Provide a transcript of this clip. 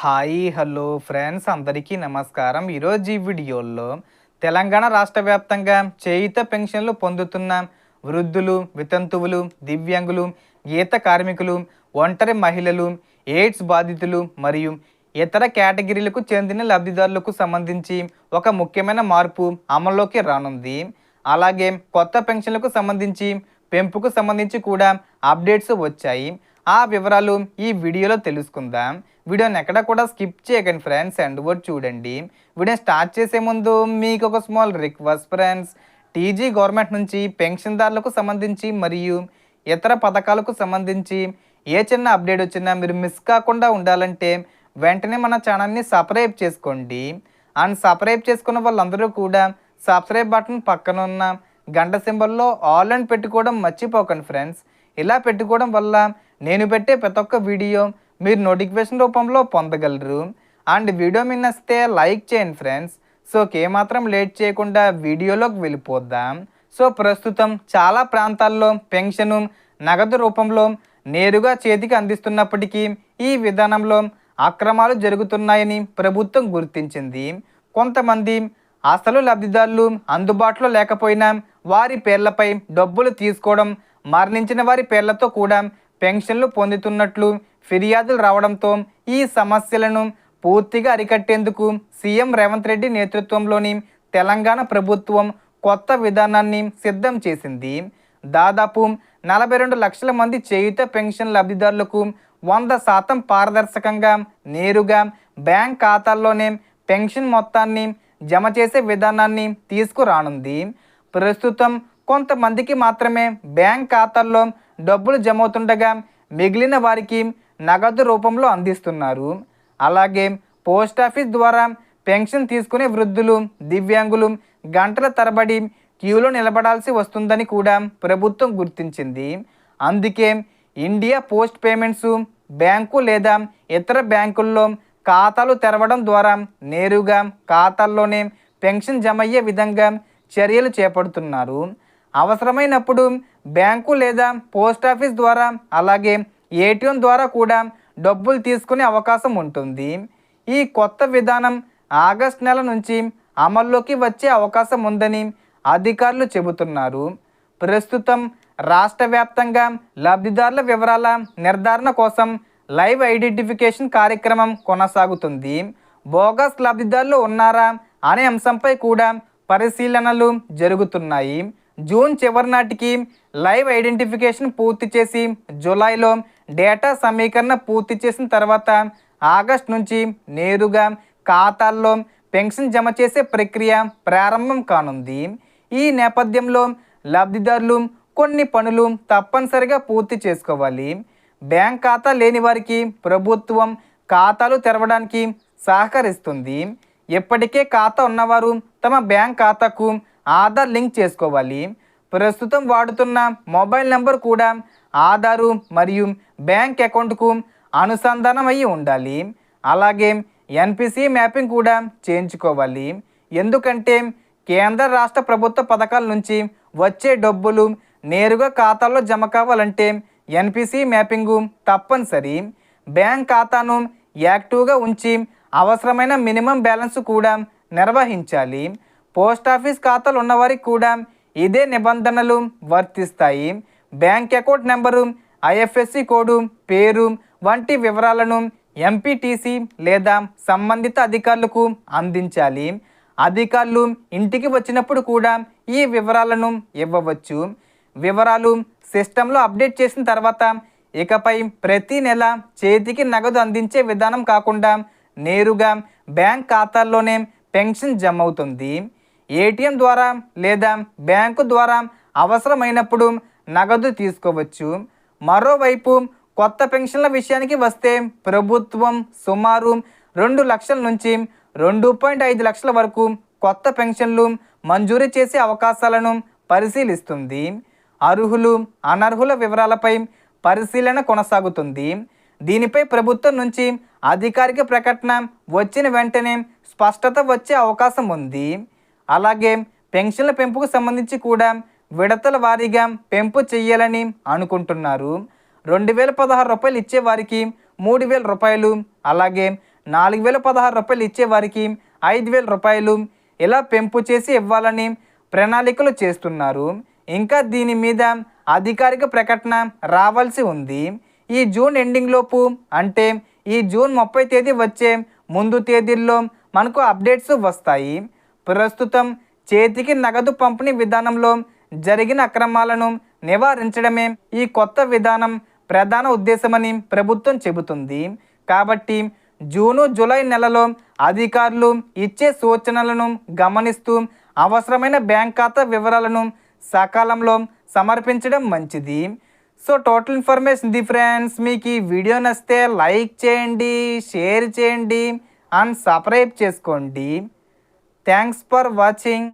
Hi hello friends అందరికీ నమస్కారం. ఈరోజు ఈ వీడియోలో తెలంగాణ రాష్ట్ర వ్యాప్తంగా చేయుత పెన్షన్లు పొందుతున్న వృద్ధులు, వితంతువులు, దివ్యాంగులు, గీత కార్మికులు, ఒంటరి మహిళలు, ఎయిడ్స్ బాధితులు మరియు ఇతర కేటగిరీలకు చెందిన లబ్ధిదారులకు సంబంధించి ఒక ముఖ్యమైన మార్పు అమల్లోకి రానుంది. అలాగే కొత్త పెన్షన్లకు సంబంధించి పెంపుకు సంబంధించి కూడా అప్డేట్స్ వచ్చాయి. ఆ వివరాలు ఈ వీడియోలో తెలుసుకుందాం. వీడియోని ఎక్కడ కూడా స్కిప్ చేయకండి ఫ్రెండ్స్, ఎండ్ వరకు చూడండి. వీడియో స్టార్ట్ చేసే ముందు మీకు ఒక small request friends. TG government నుంచి పెన్షన్దారులకు సంబంధించి మరియు ఇతర పథకాలకు సంబంధించి ఏ చిన్న అప్డేట్ వచ్చినా మీరు మిస్ కాకుండా ఉండాలంటే వెంటనే మన ఛానల్ని సబ్స్క్రైబ్ చేసుకోండి. అండ్ సబ్స్క్రైబ్ చేసుకున్న వాళ్ళందరూ కూడా సబ్స్క్రైబ్ బటన్ పక్కన ఉన్న గంట సింబల్లో ఆల్ అని పెట్టుకోవడం మర్చిపోకండి ఫ్రెండ్స్. ఇలా పెట్టుకోవడం వల్ల నేను పెట్టే ప్రతి ఒక్క వీడియో మీరు నోటిఫికేషన్ రూపంలో పొందగలరు. అండ్ వీడియో మీ నచ్చితే లైక్ చేయండి ఫ్రెండ్స్. సో ఏమాత్రం లేట్ చేయకుండా వీడియోలోకి వెళ్ళిపోద్దాం. సో ప్రస్తుతం చాలా ప్రాంతాల్లో పెన్షను నగదు రూపంలో నేరుగా చేతికి అందిస్తున్నప్పటికీ ఈ విధానంలో అక్రమాలు జరుగుతున్నాయని ప్రభుత్వం గుర్తించింది. కొంతమంది అసలు లబ్ధిదారులు అందుబాటులో లేకపోయినా వారి పేర్లపై డబ్బులు తీసుకోవడం, మరణించిన వారి పేర్లతో కూడా పెన్షన్లు పొందుతున్నట్లు ఫిర్యాదులు రావడంతో ఈ సమస్యలను పూర్తిగా అరికట్టేందుకు సీఎం రేవంత్ రెడ్డి నేతృత్వంలోని తెలంగాణ ప్రభుత్వం కొత్త విధానాన్ని సిద్ధం చేసింది. దాదాపు 42 లక్షల మంది చేయుత పెన్షన్ లబ్ధిదారులకు 100% పారదర్శకంగా నేరుగా బ్యాంక్ ఖాతాల్లోనే పెన్షన్ మొత్తాన్ని జమ చేసే విధానాన్ని తీసుకురానుంది. ప్రస్తుతం కొంతమందికి మాత్రమే బ్యాంక్ ఖాతాల్లో డబ్బులు జమ అవుతుండగా మిగిలిన వారికి నగదు రూపంలో అందిస్తున్నారు. అలాగే పోస్టాఫీస్ ద్వారా పెన్షన్ తీసుకునే వృద్ధులు, దివ్యాంగులు గంటల తరబడి క్యూలో నిలబడాల్సి వస్తుందని కూడా ప్రభుత్వం గుర్తించింది. అందుకే ఇండియా పోస్ట్ పేమెంట్స్ బ్యాంకు లేదా ఇతర బ్యాంకుల్లో ఖాతాలు తెరవడం ద్వారా నేరుగా ఖాతాల్లోనే పెన్షన్ జమ అయ్యే విధంగా చర్యలు చేపడుతున్నారు. అవసరమైనప్పుడు బ్యాంకు లేదా పోస్టాఫీస్ ద్వారా అలాగే ఏటీఎం ద్వారా కూడా డబ్బులు తీసుకునే అవకాశం ఉంటుంది. ఈ కొత్త విధానం ఆగస్టు నెల నుంచి అమల్లోకి వచ్చే అవకాశం ఉందని అధికారులు చెబుతున్నారు. ప్రస్తుతం రాష్ట్ర వ్యాప్తంగా లబ్ధిదారుల వివరాల నిర్ధారణ కోసం లైవ్ ఐడెంటిఫికేషన్ కార్యక్రమం కొనసాగుతుంది. బోగస్ లబ్ధిదారులు ఉన్నారా అనే అంశంపై కూడా పరిశీలనలు జరుగుతున్నాయి. జూన్ చివరి నాటికి లైవ్ ఐడెంటిఫికేషన్ పూర్తి చేసి జూలైలో డేటా సమీకరణ పూర్తి చేసిన తర్వాత ఆగస్టు నుంచి నేరుగా ఖాతాల్లో పెన్షన్ జమ చేసే ప్రక్రియ ప్రారంభం కానుంది. ఈ నేపథ్యంలో లబ్ధిదారులు కొన్ని పనులు తప్పనిసరిగా పూర్తి చేసుకోవాలి. బ్యాంక్ ఖాతా లేని వారికి ప్రభుత్వం ఖాతాలు తెరవడానికి సహకరిస్తుంది. ఇప్పటికే ఖాతా ఉన్నవారు తమ బ్యాంక్ ఖాతాకు ఆధార్ లింక్ చేసుకోవాలి. ప్రస్తుతం వాడుతున్న మొబైల్ నెంబర్ కూడా ఆధారు మరియు బ్యాంక్ అకౌంట్కు అనుసంధానం అయ్యి ఉండాలి. అలాగే ఎన్పిసి మ్యాపింగ్ కూడా చేయించుకోవాలి. ఎందుకంటే కేంద్ర రాష్ట్ర ప్రభుత్వ పథకాల నుంచి వచ్చే డబ్బులు నేరుగా ఖాతాల్లో జమ కావాలంటే ఎన్పిసి మ్యాపింగు తప్పనిసరి. బ్యాంక్ ఖాతాను యాక్టివ్గా ఉంచి అవసరమైన మినిమం బ్యాలెన్స్ కూడా నిర్వహించాలి. పోస్టాఫీస్ ఖాతాలు ఉన్నవారికి కూడా ఇదే నిబంధనలు వర్తిస్తాయి. Bank account number, IFSC code, పేరు వంటి వివరాలను ఎంపీటీసీ లేదా సంబంధిత అధికారులకు అందించాలి. అధికారులు ఇంటికి వచ్చినప్పుడు కూడా ఈ వివరాలను ఇవ్వవచ్చు. వివరాలు సిస్టంలో అప్డేట్ చేసిన తర్వాత ఇకపై ప్రతి నెల చేతికి నగదు అందించే విధానం కాకుండా నేరుగా బ్యాంక్ ఖాతాల్లోనే పెన్షన్ జమ అవుతుంది. ఏటీఎం ద్వారా లేదా బ్యాంకు ద్వారా అవసరమైనప్పుడు నగదు తీసుకోవచ్చు. మరోవైపు కొత్త పెన్షన్ల విషయానికి వస్తే ప్రభుత్వం సుమారు 2 లక్షల నుంచి 2.5 లక్షల వరకు కొత్త పెన్షన్లు మంజూరు చేసే అవకాశాలను పరిశీలిస్తుంది. అర్హులు, అనర్హుల వివరాలపై పరిశీలన కొనసాగుతుంది. దీనిపై ప్రభుత్వం నుంచి అధికారిక ప్రకటన వచ్చిన వెంటనే స్పష్టత వచ్చే అవకాశం ఉంది. అలాగే పెన్షన్ల పెంపుకు సంబంధించి కూడా విడతల వారీగా పెంపు చేయాలని అనుకుంటున్నారు. 2016 రూపాయలు ఇచ్చే వారికి 3000 రూపాయలు, అలాగే 4016 రూపాయలు ఇచ్చే వారికి 5000 రూపాయలు ఇలా పెంపు చేసి ఇవ్వాలని ప్రణాళికలు చేస్తున్నారు. ఇంకా దీని మీద అధికారిక ప్రకటన రావాల్సి ఉంది. ఈ జూన్ ఎండింగ్ లోపు అంటే ఈ జూన్ 30 తేదీ వచ్చే ముందు తేదీల్లో మనకు అప్డేట్స్ వస్తాయి. ప్రస్తుతం చేతికి నగదు పంపిణీ విధానంలో జరిగిన అక్రమాలను నివారించడమే ఈ కొత్త విధానం ప్రధాన ఉద్దేశమని ప్రభుత్వం చెబుతుంది. కాబట్టి జూను జూలై నెలలో అధికారులు ఇచ్చే సూచనలను గమనిస్తూ అవసరమైన బ్యాంక్ ఖాతా వివరాలను సకాలంలో సమర్పించడం మంచిది. So total information the friends. మీకు ఈ వీడియో నచ్చితే లైక్ చేయండి, షేర్ చేయండి అండ్ సబ్స్క్రైబ్ చేసుకోండి. Thanks for watching.